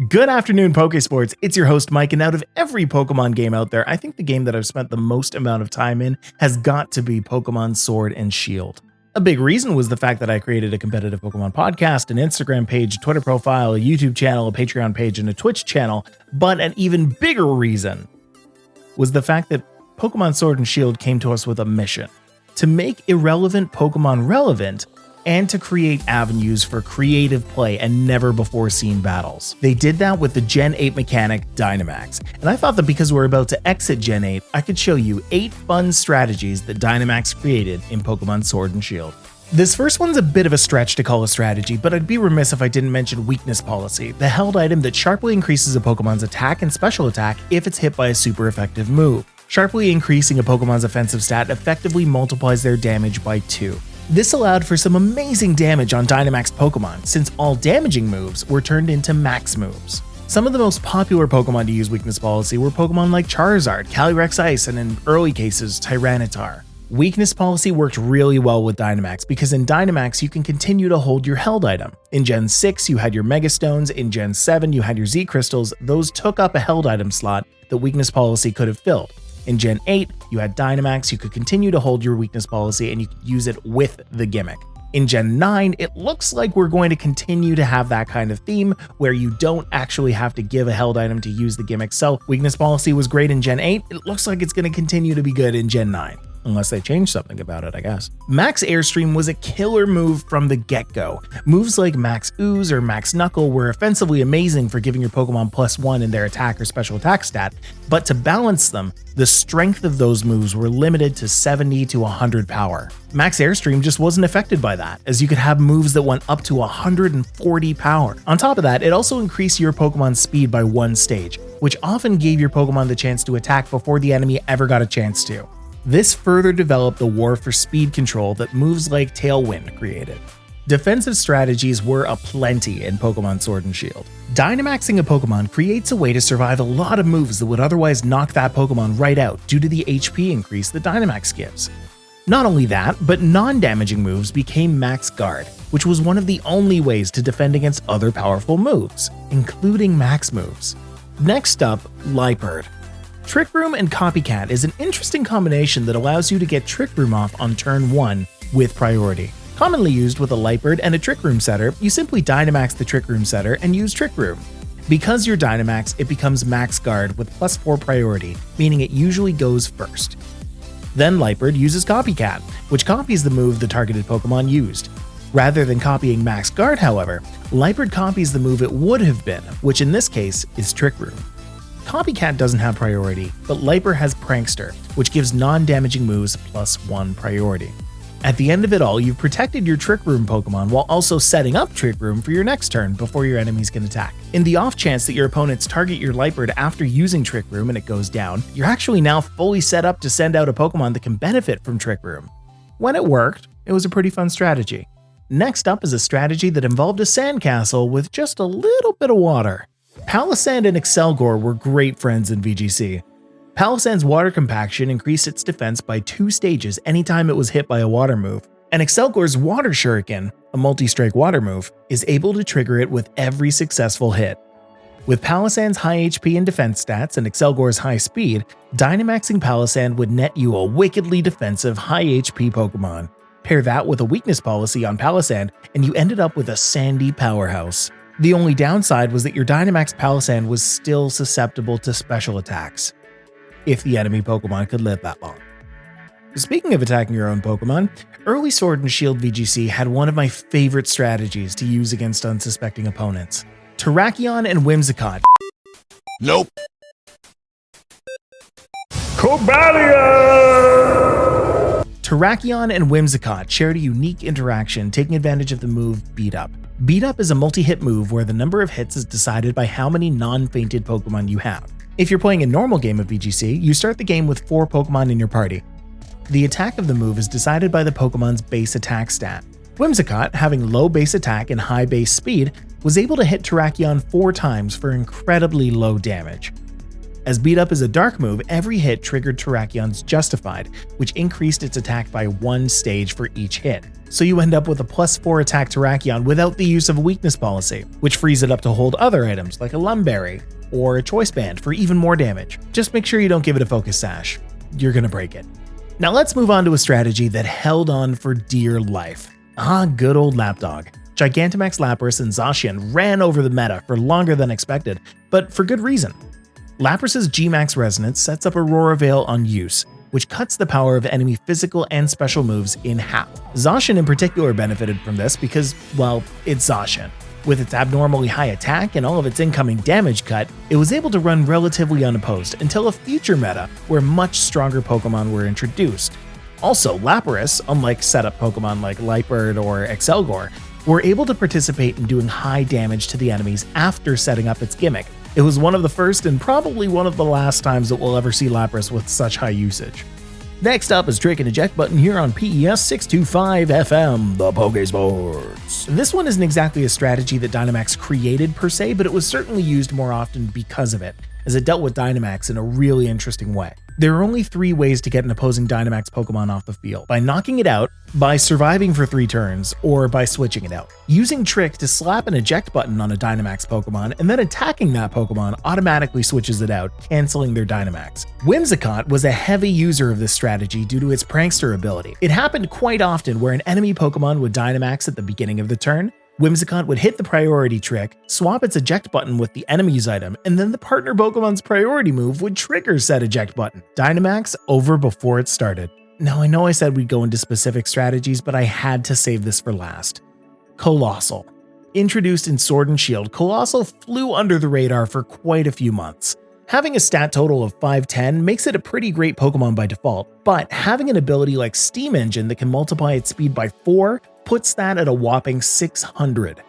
Good afternoon, Pokésports. It's your host, Mike, and out of every Pokemon game out there, I think the game that I've spent the most amount of time in has got to be Pokemon Sword and Shield. A big reason was the fact that I created a competitive Pokemon podcast, an Instagram page, a Twitter profile, a YouTube channel, a Patreon page, and a Twitch channel, but an even bigger reason was the fact that Pokemon Sword and Shield came to us with a mission: to make irrelevant Pokemon relevant and to create avenues for creative play and never-before-seen battles. They did that with the Gen 8 mechanic, Dynamax, and I thought that because we're about to exit Gen 8, I could show you 8 fun strategies that Dynamax created in Pokemon Sword and Shield. This first one's a bit of a stretch to call a strategy, but I'd be remiss if I didn't mention Weakness Policy, the held item that sharply increases a Pokemon's attack and special attack if it's hit by a super effective move. Sharply increasing a Pokemon's offensive stat effectively multiplies their damage by 2. This allowed for some amazing damage on Dynamax Pokemon, since all damaging moves were turned into max moves. Some of the most popular Pokemon to use Weakness Policy were Pokemon like Charizard, Calyrex Ice, and in early cases, Tyranitar. Weakness Policy worked really well with Dynamax because in Dynamax you can continue to hold your held item. In Gen 6 you had your Mega Stones, in Gen 7 you had your Z Crystals. Those took up a held item slot that Weakness Policy could have filled. In Gen 8, you had Dynamax, you could continue to hold your Weakness Policy and you could use it with the gimmick. In Gen 9, it looks like we're going to continue to have that kind of theme where you don't actually have to give a held item to use the gimmick. So Weakness Policy was great in Gen 8, it looks like it's going to continue to be good in Gen 9. Unless they change something about it, I guess. Max Airstream was a killer move from the get-go. Moves like Max Ooze or Max Knuckle were offensively amazing for giving your Pokemon +1 in their attack or special attack stat, but to balance them, the strength of those moves were limited to 70 to 100 power. Max Airstream just wasn't affected by that, as you could have moves that went up to 140 power. On top of that, it also increased your Pokemon's speed by 1 stage, which often gave your Pokemon the chance to attack before the enemy ever got a chance to. This further developed the war for speed control that moves like Tailwind created. Defensive strategies were aplenty in Pokemon Sword and Shield. Dynamaxing a Pokemon creates a way to survive a lot of moves that would otherwise knock that Pokemon right out due to the HP increase that Dynamax gives. Not only that, but non-damaging moves became Max Guard, which was one of the only ways to defend against other powerful moves, including max moves. Next up, Liepard. Trick Room and Copycat is an interesting combination that allows you to get Trick Room off on turn 1 with priority. Commonly used with a Liepard and a Trick Room setter, you simply Dynamax the Trick Room setter and use Trick Room. Because you're Dynamax, it becomes Max Guard with +4 priority, meaning it usually goes first. Then Liepard uses Copycat, which copies the move the targeted Pokemon used. Rather than copying Max Guard, however, Liepard copies the move it would have been, which in this case is Trick Room. Copycat doesn't have priority, but Liepard has Prankster, which gives non-damaging moves +1 priority. At the end of it all, you've protected your Trick Room Pokemon while also setting up Trick Room for your next turn before your enemies can attack. In the off chance that your opponents target your Liepard after using Trick Room and it goes down, you're actually now fully set up to send out a Pokemon that can benefit from Trick Room. When it worked, it was a pretty fun strategy. Next up is a strategy that involved a sandcastle with just a little bit of water. Palossand and Excelgor were great friends in VGC. Palossand's water compaction increased its defense by 2 stages anytime it was hit by a water move, and Excelgor's Water Shuriken, a multi-strike water move, is able to trigger it with every successful hit. With Palossand's high HP and defense stats and Excelgor's high speed, Dynamaxing Palossand would net you a wickedly defensive high HP Pokemon. Pair that with a Weakness Policy on Palossand, and you ended up with a sandy powerhouse. The only downside was that your Dynamax Palossand was still susceptible to special attacks, if the enemy Pokemon could live that long. Speaking of attacking your own Pokemon, early Sword and Shield VGC had one of my favorite strategies to use against unsuspecting opponents: Terrakion and Whimsicott. Nope. Cobalion! Terrakion and Whimsicott shared a unique interaction, taking advantage of the move Beat Up. Beat Up is a multi-hit move where the number of hits is decided by how many non-fainted Pokemon you have. If you're playing a normal game of VGC, you start the game with 4 Pokemon in your party. The attack of the move is decided by the Pokemon's base attack stat. Whimsicott, having low base attack and high base speed, was able to hit Terrakion 4 times for incredibly low damage. As Beat Up is a dark move, every hit triggered Terrakion's Justified, which increased its attack by 1 stage for each hit. So you end up with a +4 attack Terrakion without the use of a weakness policy, which frees it up to hold other items like a Lumberry or a Choice Band for even more damage. Just make sure you don't give it a Focus Sash. You're gonna break it. Now let's move on to a strategy that held on for dear life. Good old Lapdog. Gigantamax Lapras and Zacian ran over the meta for longer than expected, but for good reason. Lapras's G-Max Resonance sets up Aurora Veil on use, which cuts the power of enemy physical and special moves in half. Zacian in particular benefited from this because, well, it's Zacian. With its abnormally high attack and all of its incoming damage cut, it was able to run relatively unopposed until a future meta where much stronger Pokemon were introduced. Also, Lapras, unlike setup Pokemon like Lightbird or Excelgor, were able to participate in doing high damage to the enemies after setting up its gimmick. It was one of the first and probably one of the last times that we'll ever see Lapras with such high usage. Next up is Trick and Eject Button here on PES 625 FM, the Pokésports. This one isn't exactly a strategy that Dynamax created per se, but it was certainly used more often because of it, as it dealt with Dynamax in a really interesting way. There are only 3 ways to get an opposing Dynamax Pokemon off the field: by knocking it out, by surviving for 3 turns, or by switching it out. Using Trick to slap an Eject Button on a Dynamax Pokemon and then attacking that Pokemon automatically switches it out, canceling their Dynamax. Whimsicott was a heavy user of this strategy due to its Prankster ability. It happened quite often where an enemy Pokemon would Dynamax at the beginning of the turn, Whimsicott would hit the priority trick, swap its Eject Button with the enemy's item, and then the partner Pokemon's priority move would trigger said Eject Button. Dynamax over before it started. Now I know I said we'd go into specific strategies, but I had to save this for last. Colossal. Introduced in Sword and Shield, Colossal flew under the radar for quite a few months. Having a stat total of 510 makes it a pretty great Pokemon by default, but having an ability like Steam Engine that can multiply its speed by 4 puts that at a whopping 600.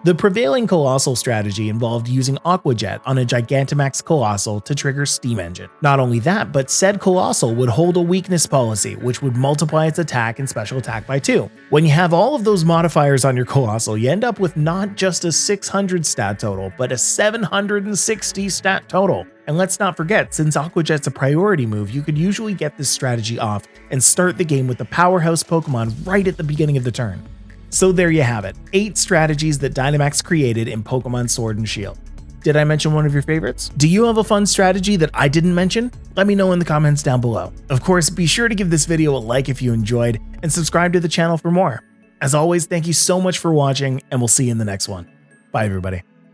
The prevailing Colossal strategy involved using Aqua Jet on a Gigantamax Colossal to trigger Steam Engine. Not only that, but said Colossal would hold a weakness policy, which would multiply its attack and special attack by 2. When you have all of those modifiers on your Colossal, you end up with not just a 600 stat total, but a 760 stat total. And let's not forget, since Aqua Jet's a priority move, you could usually get this strategy off and start the game with the powerhouse Pokemon right at the beginning of the turn. So there you have it, 8 strategies that Dynamax created in Pokemon Sword and Shield. Did I mention one of your favorites? Do you have a fun strategy that I didn't mention? Let me know in the comments down below. Of course, be sure to give this video a like if you enjoyed, and subscribe to the channel for more. As always, thank you so much for watching, and we'll see you in the next one. Bye everybody.